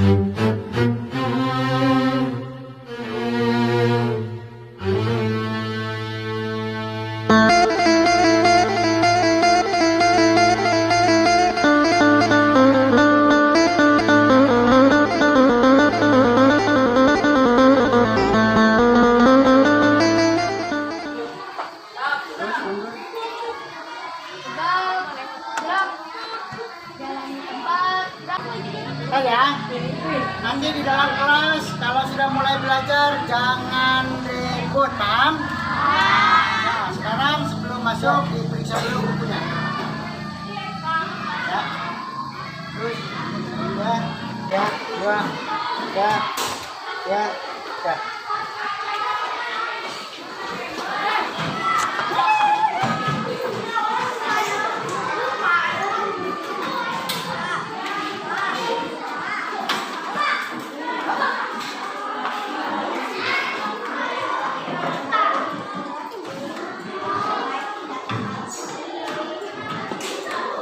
Ya, nanti di dalam kelas kalau sudah mulai belajar jangan ribut, paham? Nah, sekarang sebelum masuk diperiksa dulu bukunya. Ya, terus ya.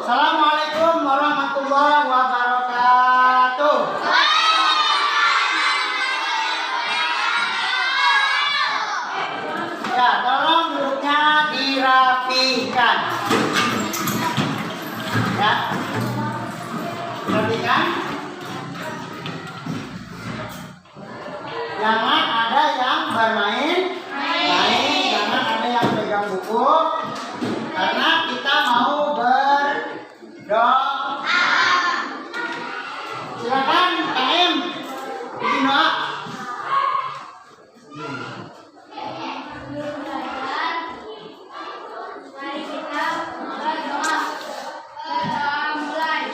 Assalamualaikum warahmatullahi wabarakatuh. Ya, tolong duduknya dirapikan. Ya, rapikan. Jangan ada yang bermain, jangan ada yang pegang buku, karena kita mau doa. Silakan KM bikin doa. Mari kita berdoa. Mulai.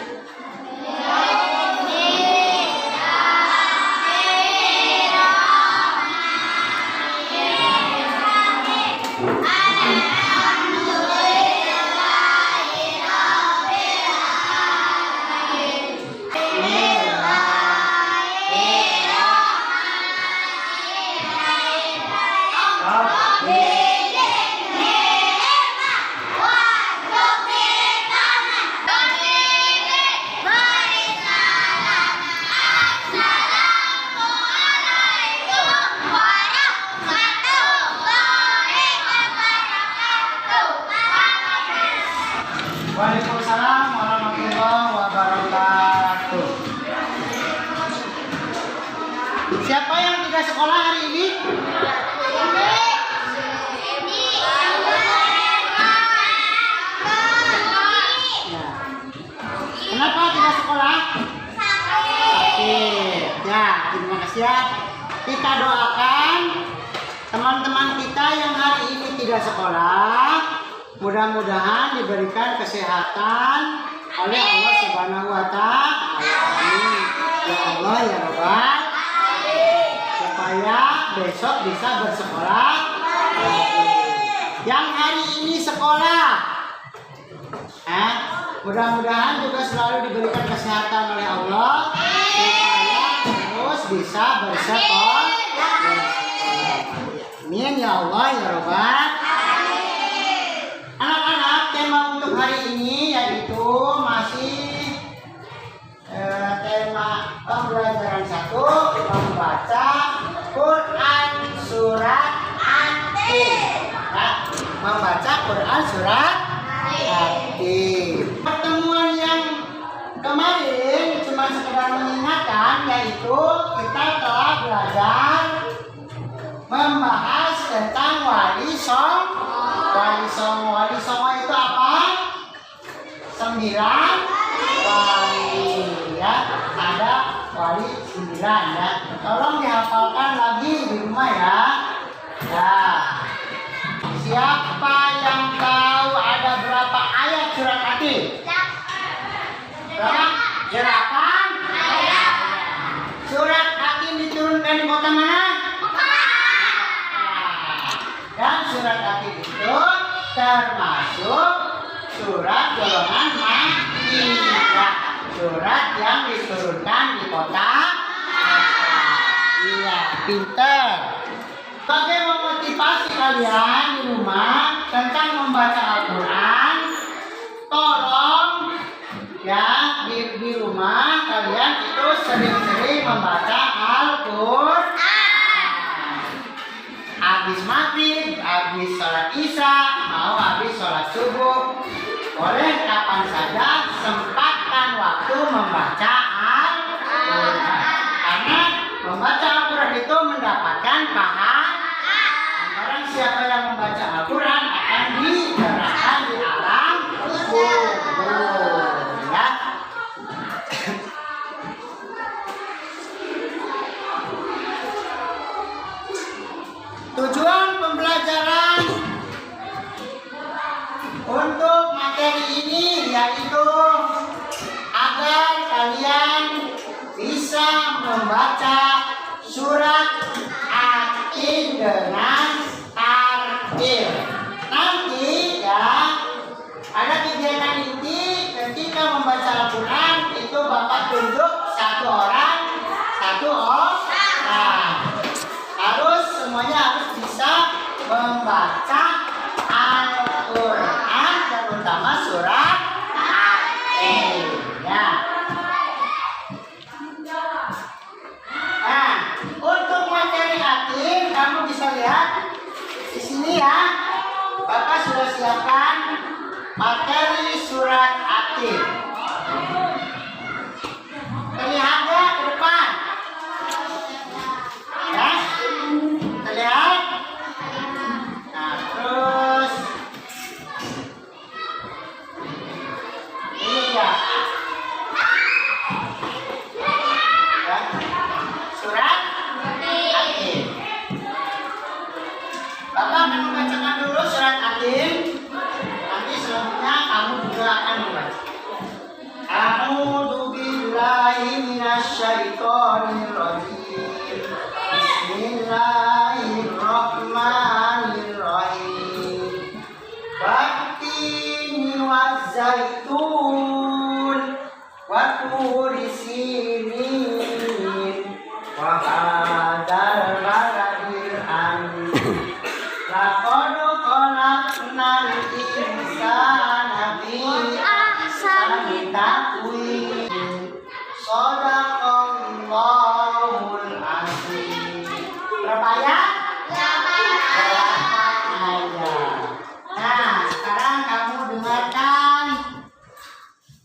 Waalaikumsalam warahmatullahi wabarakatuh. Siapa yang tidak sekolah hari ini? Kenapa tidak sekolah? Sakit. Ya, terima kasih ya. Kita doakan teman-teman kita yang hari ini tidak sekolah. Mudah-mudahan diberikan kesehatan oleh Allah Subhanahu wa Ta'ala. Amin. Ya Allah ya Rabbal, supaya besok bisa bersekolah. Yang hari ini sekolah, mudah-mudahan juga selalu diberikan kesehatan oleh Allah supaya terus bisa bersekolah. Amin ya Allah ya Rabbal. Anak-anak, tema untuk hari ini yaitu masih tema pembelajaran 1, membaca Quran surat At-Tin. Membaca Quran surat At-Tin. Pertemuan yang kemarin cuma sekedar mengingatkan, yaitu kita telah belajar membahas tentang wali songo. Wali songo itu apa? 9 wali ya. Ada wali 9 ya. Tolong dihafalkan lagi di rumah ya. Nah, siapa yang tahu ada berapa ayat surat At-Tin? Berapa? 8 ayat. Surat At-Tin diturunkan di kota mana? Dan surat At-Tin itu termasuk surat golongan Makkiyah, surat yang diturunkan di kota Makkah. Iya, pinter. Sebagai memotivasi kalian di rumah tentang membaca Al-Quran, tolong ya di rumah kalian itu sering-sering membaca Al-Quran. Habis maghrib, habis sholat isya, mau habis sholat subuh, boleh kapan saja sempatkan waktu membaca Al-Quran. Karena membaca Al-Quran itu mendapatkan pahala. Orang siapa yang membaca Al-Quran akan digerakkan di alam kubur. Ya. Tujuan pembelajaran untuk materi ini yaitu agar kalian bisa membaca surat At-Tin dengan tartil. Nanti ya ada kegiatan inti ketika membaca Al-Quran itu Bapak tunjuk satu orang. Harus semuanya harus bisa membaca Al-Quran, terutama surat At-Tin. Ya. Nah, untuk materi At-Tin kamu bisa lihat di sini ya. Bapak sudah siapkan materi surat At-Tin. Terlihat nggak ke depan? Ya, terlihat. Nah, terus ini ya. Ya. Surat At-Tin. Bapak akan membacakan dulu surat At-Tin. Nanti selanjutnya kamu juga akan membaca. A'udzu billahi minasyaitonir rajim. Bismillahirrahmanirrahim. Wat-tini waz-zaitun wa turi sinin wa hadzal baladil amin. Laqad khalaqnal insana fi ahsani taqwim. Shadaqallahul azim. Berapa ayat? 8 ayat. Nah, sekarang kamu dengarkan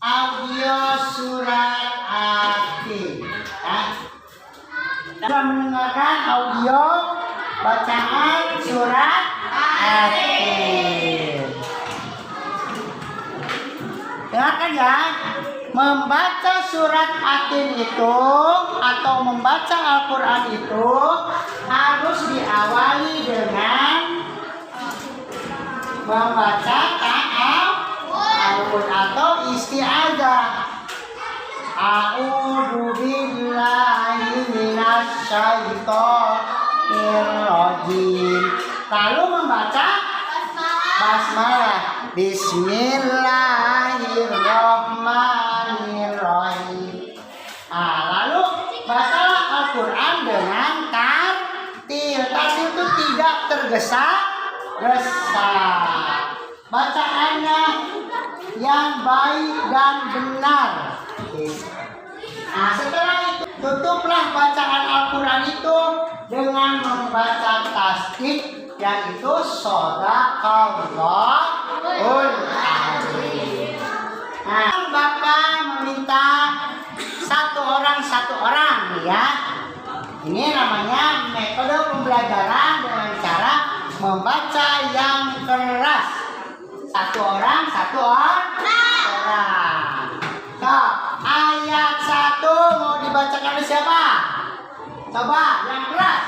audio surat At-Tin. Kita mendengarkan audio bacaan surat At-Tin. Dengarkan ya. Membaca surat At-Tin itu atau membaca Al-Quran itu harus diawali dengan membaca ta'awudz atau isti'adzah. A'udzu billahi minasyaitonir rajim. Lalu membaca basmalah. Bismillahirrahmanirrahim. Nah, lalu bacalah Al-Quran dengan tartil. Tartil itu tidak tergesa-gesa. Bacaannya yang baik dan benar. Nah, setelah itu tutuplah bacaan Al-Quran itu dengan membaca tasbih, yaitu Shadaqallahul azim. Nah, Bapak meminta satu orang ya. Ini namanya metode pembelajaran dengan cara membaca yang keras. Satu orang. Nah, ayat 1 mau dibacakan oleh siapa? Coba yang keras.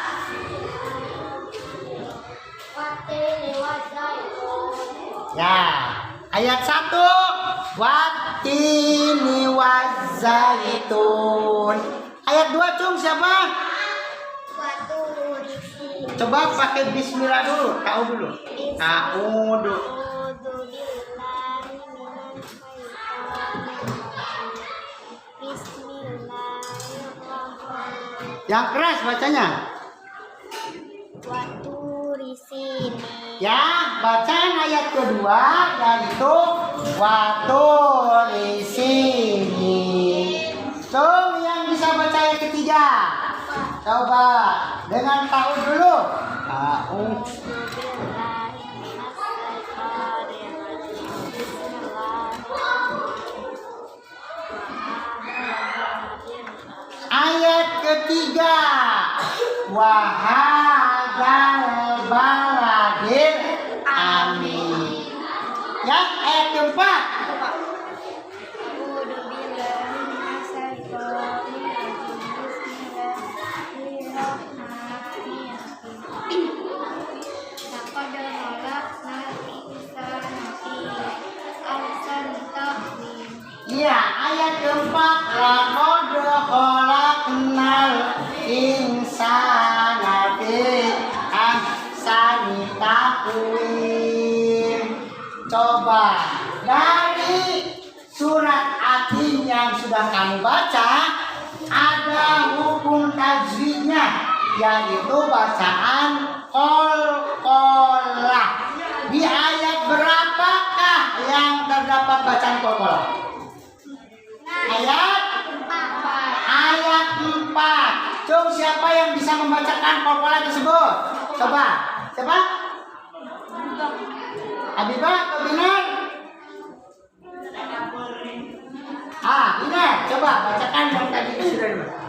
Ya, ayat 1 Wat-tini waz-zaitun. Ayat 2 Cung siapa? Coba pakai bismillah dulu, kau dulu. A'udzu. Yang keras bacanya. Waturi sini. Ya, bacaan ayat kedua yaitu waturi sini. So, yang bisa baca ayat ketiga ketiga. Coba dengan tahu dulu. Tahu. Ayat ketiga. Wahadal baladil amin. Yang ayat keempat. Ya, ayat keempat. Laqad khalaqnal insana fi ahsani taqwim. Coba dari surat Atin yang sudah kamu baca, ada hukum tajwidnya, yaitu bacaan qalqalah. Di ayat berapakah yang terdapat bacaan qalqalah? Ayat 4. Coba siapa yang bisa membacakan qalqalah tersebut? Coba. Siapa? Habibah atau Binar? Binar. Coba bacakan yang tadi sudah dibaca.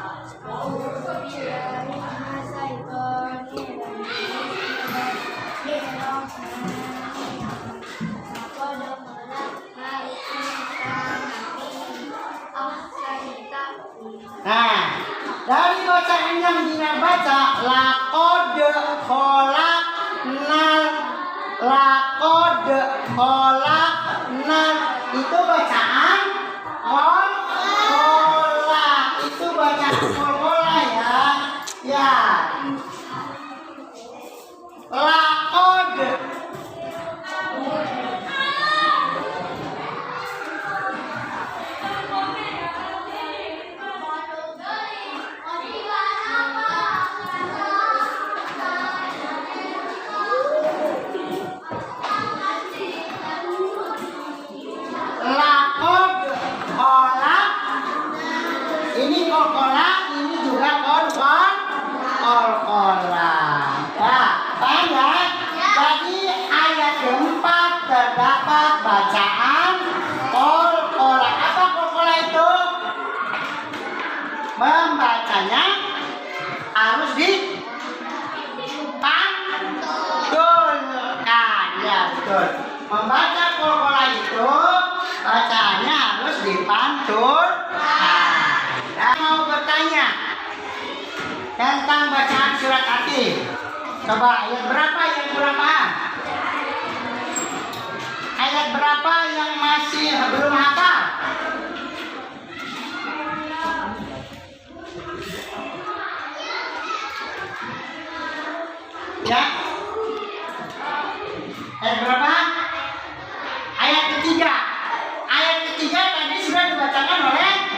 Nah, dari bacaan yang Dinar baca, laqad khalaqnal itu bacaan qalqalah. Itu bacaan qalqalah ya. Ya. Laqad. Ini qalqalah, ini juga qalqalah. Ya, paham ya? Jadi ayat keempat terdapat bacaan qalqalah. Apa qalqalah itu? Membacanya harus dipantulkan. Ya, betul. Membaca qalqalah itu bacaannya harus dipantulkan. Mau bertanya tentang bacaan surat Atin. Coba ayat berapa yang kurang paham? Ayat berapa yang masih belum hafal? Ya. Ayat berapa? Ayat ketiga. Ayat ketiga tadi sudah dibacakan oleh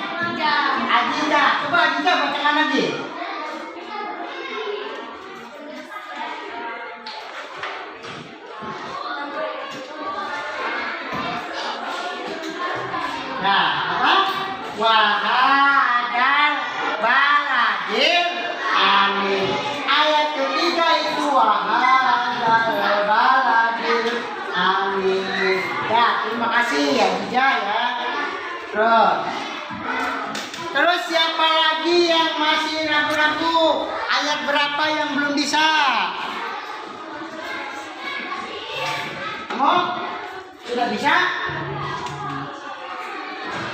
Adinda. Coba Adinda bacakan lagi. Nah, apa? Wahadal baladil amin. Ayat ketiga itu wahadal baladil amin. Ya, terima kasih ya Adinda ya. Terus siapa lagi yang masih ragu-ragu? Ayat berapa yang belum bisa? Kamu sudah bisa?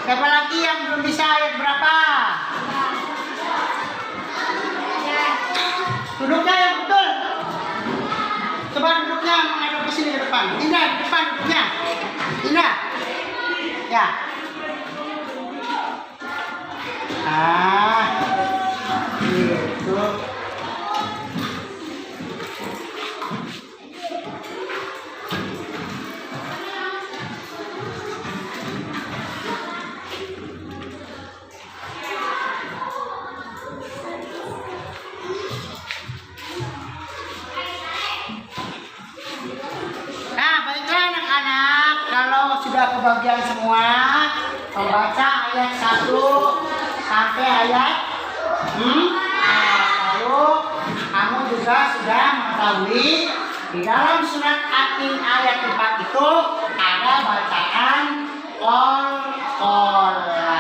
Siapa lagi yang belum bisa ayat berapa? Duduknya yang betul. Coba duduknya menghadap ke sini ke depan. Tina, di depan duduknya. Tina. Ya. Gitu. Nah, baiklah anak-anak, kalau sudah kebagian semua, membaca ayat 1 sampai ayat 4. Lalu kamu juga sudah mengetahui di dalam surat At-Tin ayat 4 itu ada bacaan qol-qola.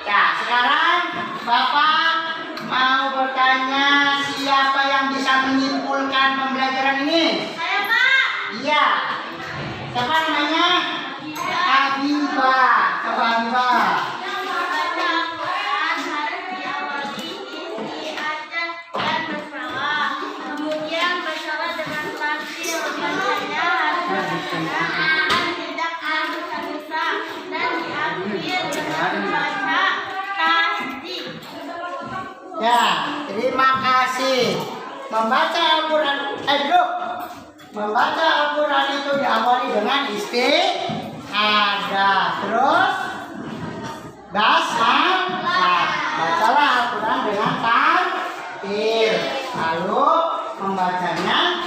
Nah, sekarang Bapak mau bertanya, siapa yang bisa menyimpulkan pembelajaran ini? Saya, Pak. Iya. Siapa namanya? Habibah. Coba Habibah. Yang membaca Al-Quran harus diawali isi ajan dan basmalah. Kemudian basmalah dengan tartil. Bacanya harus berkenaan, tidak tergesa-gesa, dan diakhiri dengan membaca tasdid. Ya, terima kasih. Membaca Al-Quran, duduk. Membaca Al-Quran itu diawali dengan isti'adzah. Terus basmalah. Bacalah Al-Quran dengan tartil. Lalu membacanya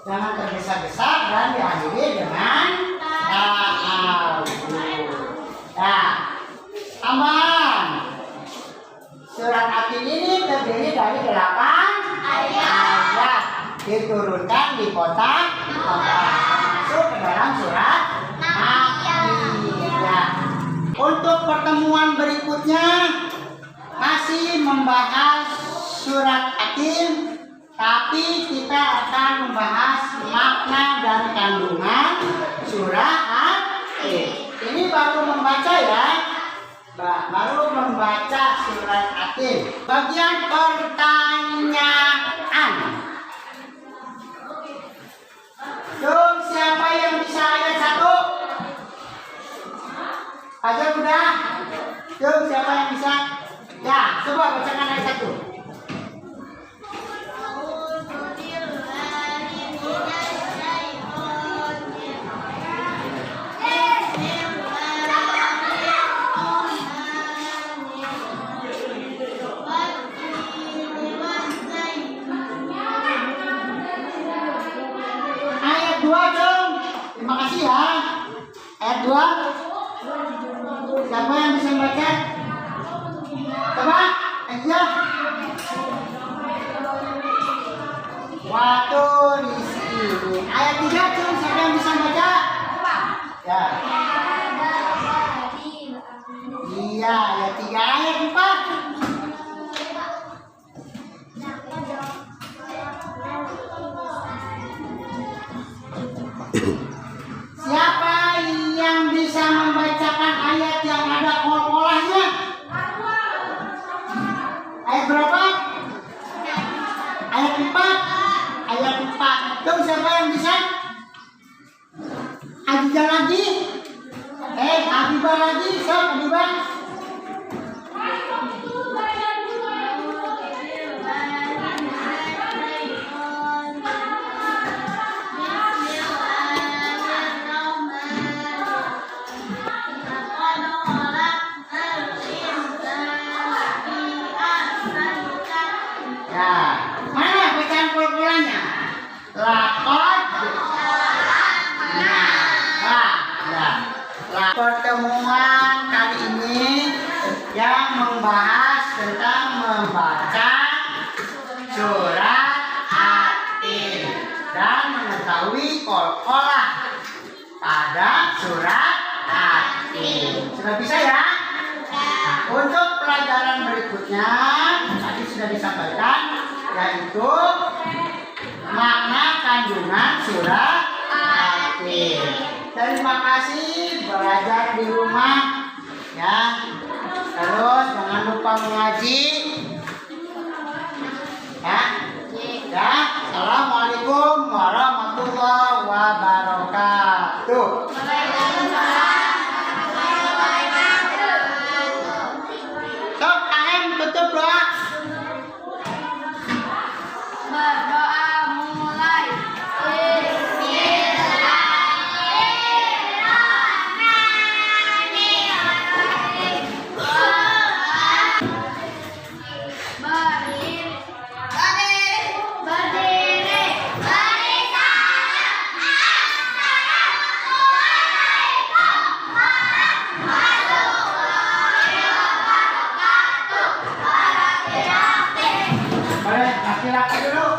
jangan tergesa-gesa dan diakhiri dengan ta'awudz. Nah, tambahan. Surat At-Tin ini terdiri dari 8 ayat diturunkan di kotak masuk ke dalam surat Makkiyah. Untuk pertemuan berikutnya masih membahas surat At-Tin, tapi kita akan membahas makna dan kandungan surat At-Tin. Ini baru membaca ya. Baru membaca surat At-Tin. Bagian pertanyaan. Dong, siapa yang bisa ayat 1? Ajar udah? Dong, siapa yang bisa? Ya, coba bacakan ayat 1. Ayat 2 dong. Terima kasih ya. Ayat 2. Siapa yang bisa membaca? Coba, aja. Waturisi. Ayat 3 dong. Siapa yang bisa membaca? Ya. Iya, ayat 3. Ayat 4. Siapa yang bisa membacakan ayat yang ada qol-qolahnya? Ayat berapa? Ayat 4. Ayat 4. Tuh, siapa yang bisa? Adija lagi? Habibah lagi? Sok, Habibah. Ya, mana bacaan qol-qolahnya? Lakot. Pertemuan kali ini yang membahas tentang membaca surat At-Tin dan mengetahui qol-qolah pada surat At-Tin. Sudah bisa ya? Untuk pelajaran berikutnya tadi sudah disampaikan, yaitu makna kandungan surat At-Tin. Terima kasih belajar di rumah ya. Terus jangan lupa mengaji ya. Ya, assalamualaikum warahmatullahi wabarakatuh. Sok, AM tutup doa. Berdoa mulai. Bismillahirrahmanirrahim. laki-laki dulu.